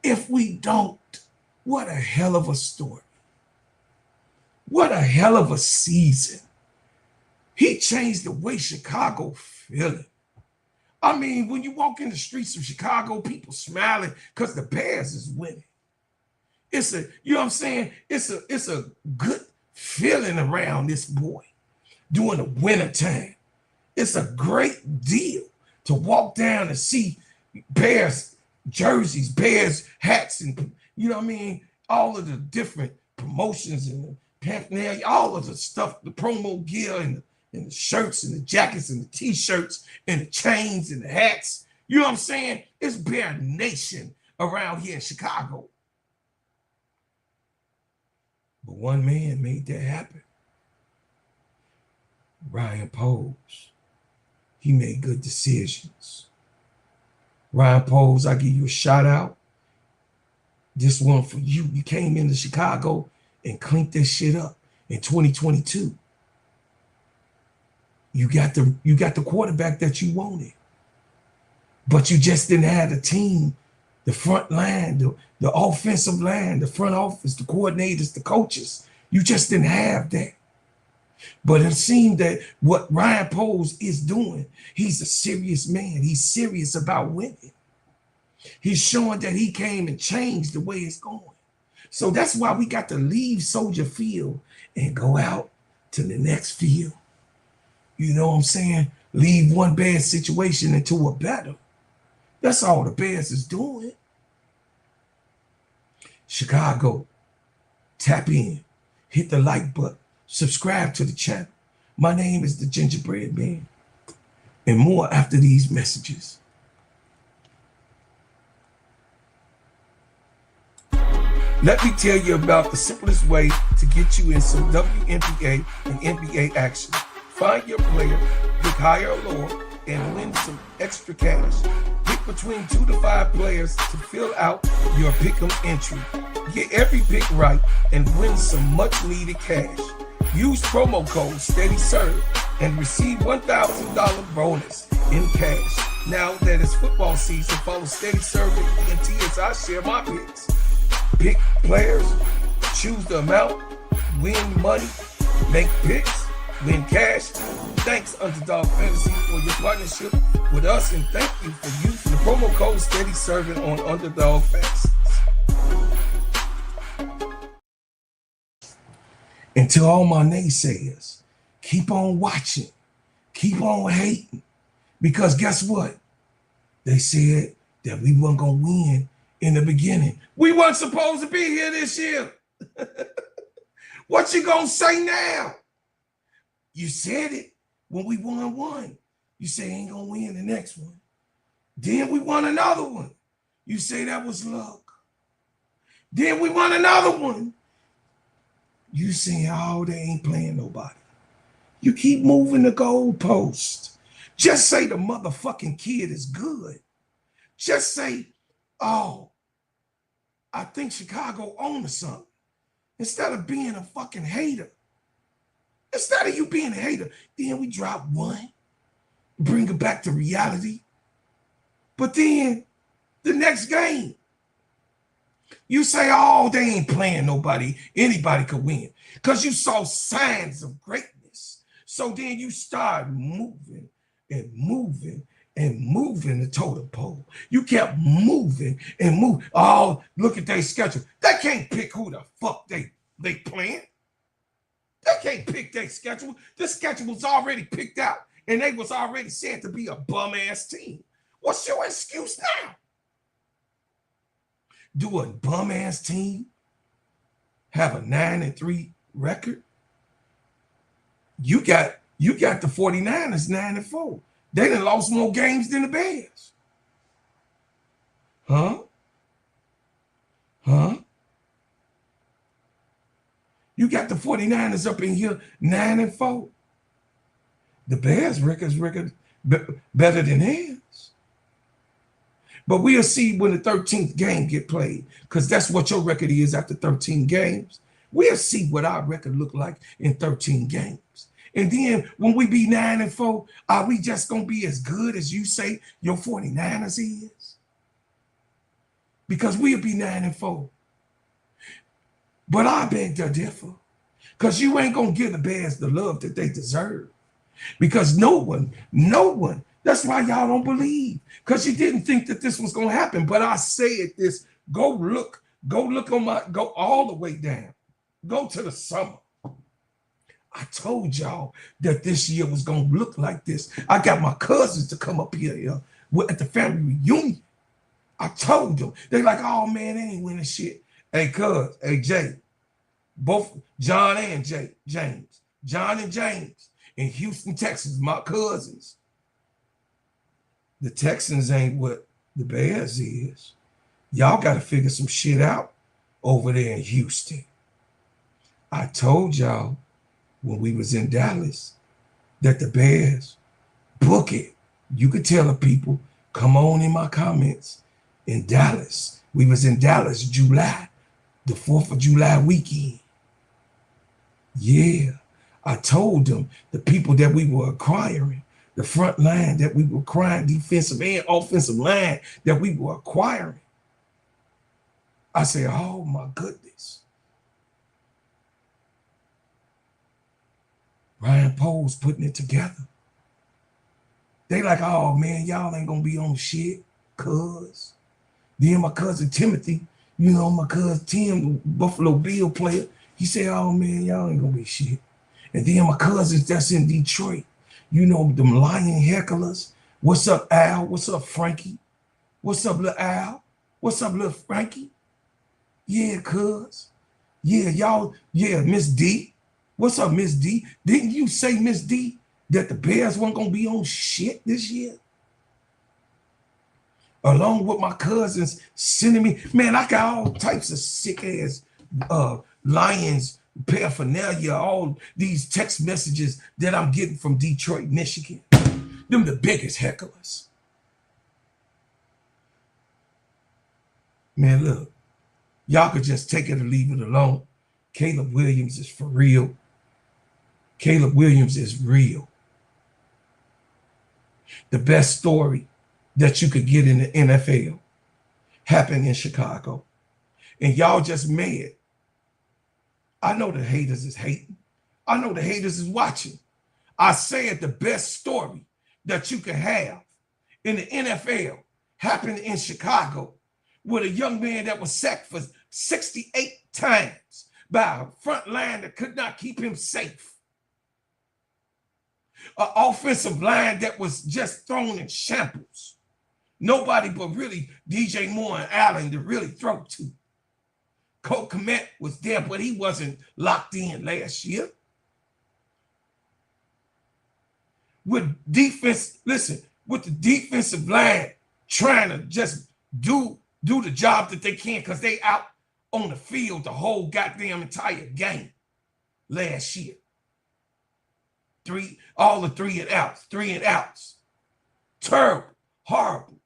If we don't, what a hell of a story. What a hell of a season. He changed the way Chicago feeling. I mean, when you walk in the streets of Chicago, people smiling because the Bears is winning. It's a, you know what I'm saying? It's a good feeling around this boy during the winter time. It's a great deal to walk down and see Bears jerseys, Bears hats, and you know what I mean? All of the different promotions and the paraphernalia, all of the stuff, the promo gear and the shirts and the jackets and the t-shirts and the chains and the hats. You know what I'm saying? It's Bear Nation around here in Chicago. But one man made that happen. Ryan Poles. He made good decisions. Ryan Poles, I give you a shout out. This one for you. You came into Chicago and cleaned this shit up in 2022. You got the quarterback that you wanted. But you just didn't have the team, the front line, the offensive line, the front office, the coordinators, the coaches. You just didn't have that. But it seemed that what Ryan Poles is doing, he's a serious man. He's serious about winning. He's showing that he came and changed the way it's going. So that's why we got to leave Soldier Field and go out to the next field. You know what I'm saying? Leave one bad situation into a better. That's all the Bears is doing. Chicago, tap in, hit the like button, subscribe to the channel. My name is the Gingerbread Man. And more after these messages. Let me tell you about the simplest way to get you in some WNBA and NBA action. Find your player, pick higher or lower, and win some extra cash. Pick between 2 to 5 players to fill out your pick'em entry. Get every pick right and win some much needed cash. Use promo code STEADYSERV and receive $1,000 bonus in cash. Now that it's football season, follow STEADYSERV and ENT as I share my picks. Pick players, choose the amount, win money, make picks, win cash. Thanks, Underdog Fantasy, for your partnership with us, and thank you for using the promo code STEADYSERV on Underdog Fantasy. And to all my naysayers, keep on watching, keep on hating, because guess what? They said that we weren't going to win in the beginning. We weren't supposed to be here this year. What you going to say now? You said it when we won one. You say ain't going to win the next one. Then we won another one. You say that was luck. Then we won another one. You saying, oh, they ain't playing nobody. You keep moving the goalpost. Just say the motherfucking kid is good. Just say, oh, I think Chicago owns something. Instead of being a fucking hater. Instead of you being a hater, then we drop one, bring it back to reality. But then the next game, you say, oh, they ain't playing nobody. Anybody could win. Because you saw signs of greatness. So then you start moving and moving and moving the totem pole. You kept moving and moving. Oh, look at their schedule. They can't pick who the fuck they playing. They can't pick their schedule. The schedule was already picked out. And they was already said to be a bum-ass team. What's your excuse now? Do a bum-ass team have a 9-3 record? You got the 49ers 9-4. They done lost more games than the Bears. Huh? You got the 49ers up in here 9-4. The Bears record better than theirs. But we'll see when the 13th game get played, because that's what your record is after 13 games. We'll see what our record look like in 13 games. And then when we be 9-4, are we just going to be as good as you say your 49ers is? Because we'll be 9-4. But I beg to differ, because you ain't going to give the Bears the love that they deserve. Because no one, that's why y'all don't believe, because you didn't think that this was going to happen. But I said this, go look on go all the way down. Go to the summer. I told y'all that this year was going to look like this. I got my cousins to come up here at the family reunion. I told them. They like, oh, man, they ain't winning shit. Hey, Jay, both John and James. John and James in Houston, Texas, my cousins. The Texans ain't what the Bears is. Y'all got to figure some shit out over there in Houston. I told y'all when we was in Dallas that the Bears, book it. You could tell the people, come on in my comments. In Dallas, we was in Dallas, July, the 4th of July weekend. Yeah, I told them the people that we were acquiring, the front line that we were acquiring, defensive and offensive line that we were acquiring. I said, oh my goodness. Ryan Poles putting it together. They like, oh man, y'all ain't gonna be on shit, cuz. Then my cousin Timothy, you know, my cousin Tim, the Buffalo Bill player, he said, oh man, y'all ain't gonna be shit. And then my cousins that's in Detroit, you know, them Lion hecklers. What's up, Al? What's up, Frankie? What's up, little Al? What's up, little Frankie? Yeah, cuz. Yeah, y'all, yeah, Miss D. What's up, Miss D? Didn't you say, Miss D, that the Bears weren't gonna be on shit this year? Along with my cousins sending me, man, I got all types of sick ass Lions paraphernalia, all these text messages that I'm getting from Detroit, Michigan. Them the biggest hecklers. Man, look, y'all could just take it or leave it alone. Caleb Williams is for real. Caleb Williams is real. The best story that you could get in the NFL happened in Chicago. And y'all just mad. I know the haters is hating. I know the haters is watching. I said the best story that you could have in the NFL happened in Chicago with a young man that was sacked for 68 times by a front line that could not keep him safe. An offensive line that was just thrown in shambles. Nobody but really DJ Moore and Allen to really throw to. Cole Kmet was there, but he wasn't locked in last year. With defense, listen, with the defensive line trying to just do the job that they can because they out on the field the whole goddamn entire game. last year. All the 3 and outs. Terrible, horrible.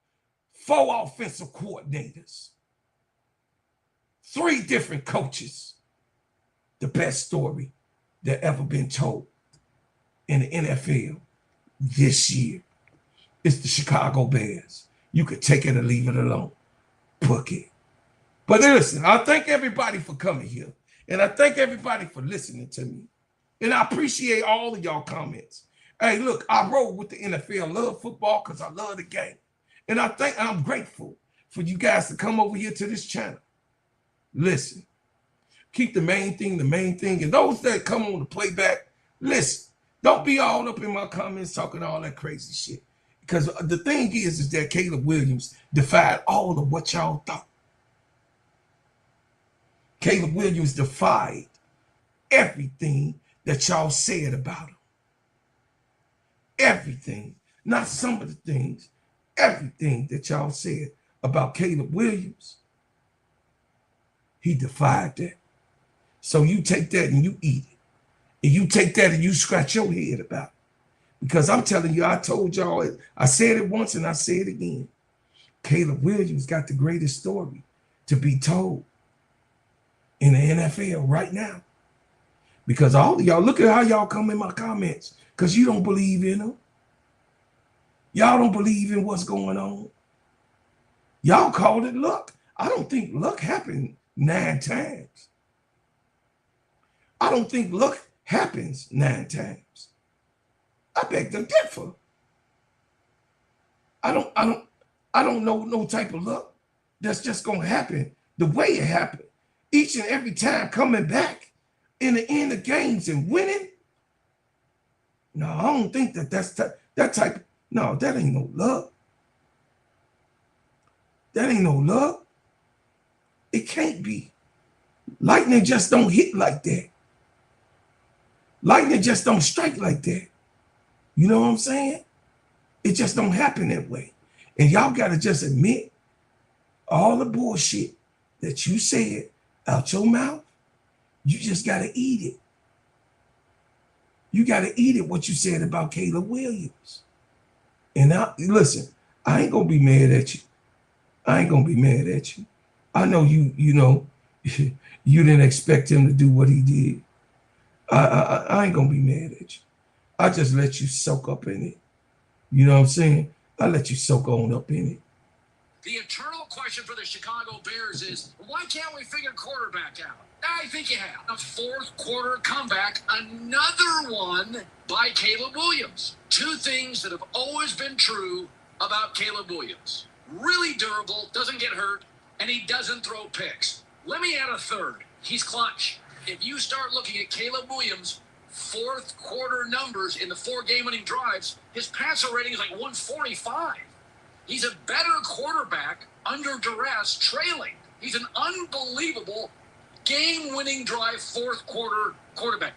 4 offensive coordinators. 3 different coaches. The best story that ever been told in the NFL this year. It's the Chicago Bears. You could take it or leave it alone. Book it. But listen, I thank everybody for coming here. And I thank everybody for listening to me. And I appreciate all of y'all comments. Hey, look, I roll with the NFL. I love football because I love the game. And I'm grateful for you guys to come over here to this channel. Listen, keep the main thing the main thing. And those that come on the playback, listen, don't be all up in my comments talking all that crazy shit. Because the thing is that Caleb Williams defied all of what y'all thought. Caleb Williams defied everything that y'all said about him. Everything, not some of the things, everything that y'all said about Caleb Williams, he defied that. So you take that and you eat it. And you take that and you scratch your head about it. Because I'm telling you, I told y'all, I said it once and I say it again. Caleb Williams got the greatest story to be told in the NFL right now. Because all of y'all, look at how y'all come in my comments. Because you don't believe in them. Y'all don't believe in what's going on. Y'all called it luck. I don't think luck happened 9 times. I don't think luck happens 9 times. I beg to differ. I don't know no type of luck that's just gonna happen the way it happened. Each and every time coming back in the end of games and winning. No, I don't think that's that type. No, that ain't no luck. That ain't no luck. It can't be. Lightning just don't hit like that. Lightning just don't strike like that. You know what I'm saying? It just don't happen that way. And y'all got to just admit all the bullshit that you said out your mouth. You just got to eat it. You got to eat it, what you said about Caleb Williams. And listen, I ain't going to be mad at you. I ain't going to be mad at you. I know you know, you didn't expect him to do what he did. I ain't going to be mad at you. I just let you soak up in it. You know what I'm saying? I let you soak on up in it. The eternal question for the Chicago Bears is, why can't we figure quarterback out? I think you have. A 4th quarter comeback, another one by Caleb Williams. 2 things that have always been true about Caleb Williams. Really durable, doesn't get hurt, and he doesn't throw picks. Let me add a 3rd. He's clutch. If you start looking at Caleb Williams' 4th quarter numbers in the 4 game-winning drives, his passer rating is like 145. He's a better quarterback under duress, trailing. He's an unbelievable game-winning drive 4th quarter quarterback.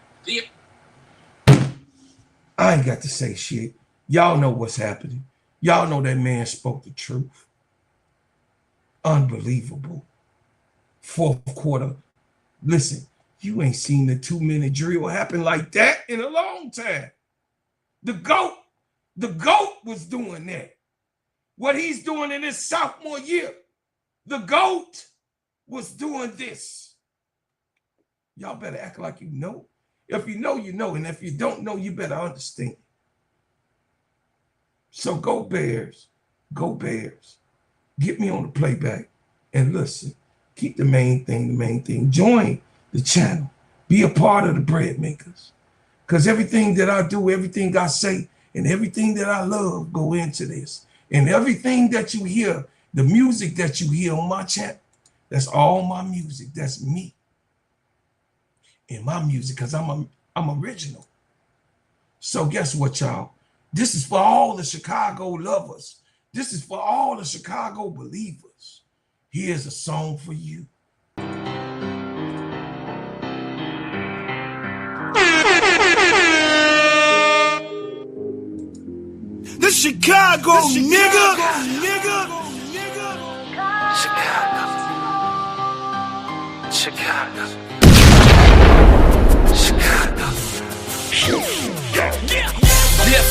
I ain't got to say shit. Y'all know what's happening. Y'all know that man spoke the truth. Unbelievable. 4th quarter. Listen, you ain't seen the 2-minute drill happen like that in a long time. The GOAT was doing that. What he's doing in his sophomore year, the GOAT was doing this. Y'all better act like you know. If you know, you know. And if you don't know, you better understand. So go Bears. Go Bears. Get me on the playback and listen. Keep the main thing the main thing. Join the channel. Be a part of the bread makers. Because everything that I do, everything I say, and everything that I love go into this. And everything that you hear, the music that you hear on my channel, that's all my music. That's me. And my music, because I'm original. So guess what, y'all? This is for all the Chicago lovers. This is for all the Chicago believers. Here's a song for you. The Chicago, nigga. Chicago. Yeah,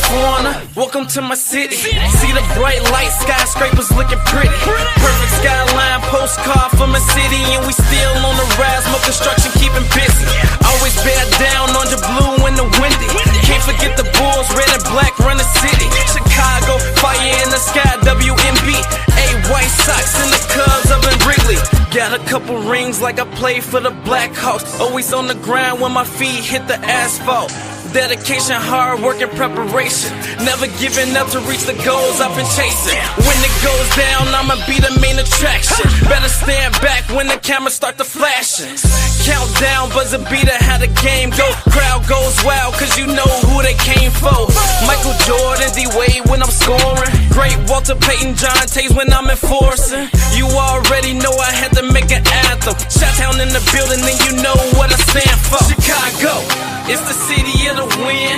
foreigner, welcome to my city. See the bright light, skyscrapers looking pretty. Perfect skyline, postcard from a city, and we still on the rise, more construction keeping busy. Always bear down on the blue and the windy. Can't forget the Bulls, red and black run the city. Chicago, fire in the sky, WNB. White Sox and the Cubs up in Wrigley. Got a couple rings like I played for the Blackhawks. Always on the ground when my feet hit the asphalt. Dedication, hard work, and preparation. Never giving up to reach the goals I've been chasing. When it goes down, I'ma be the main attraction. Better stand back when the cameras start to flashing. Countdown, buzzer beater, how the game go. Crowd goes wild, cause you know who they came for. Michael Jordan, D-Wade when I'm scoring. Great Walter Payton, John Tays when I'm enforcing. You already know I had to make an anthem. Shot-town in the building, and you know what I stand for. Chicago, it's the city of the win.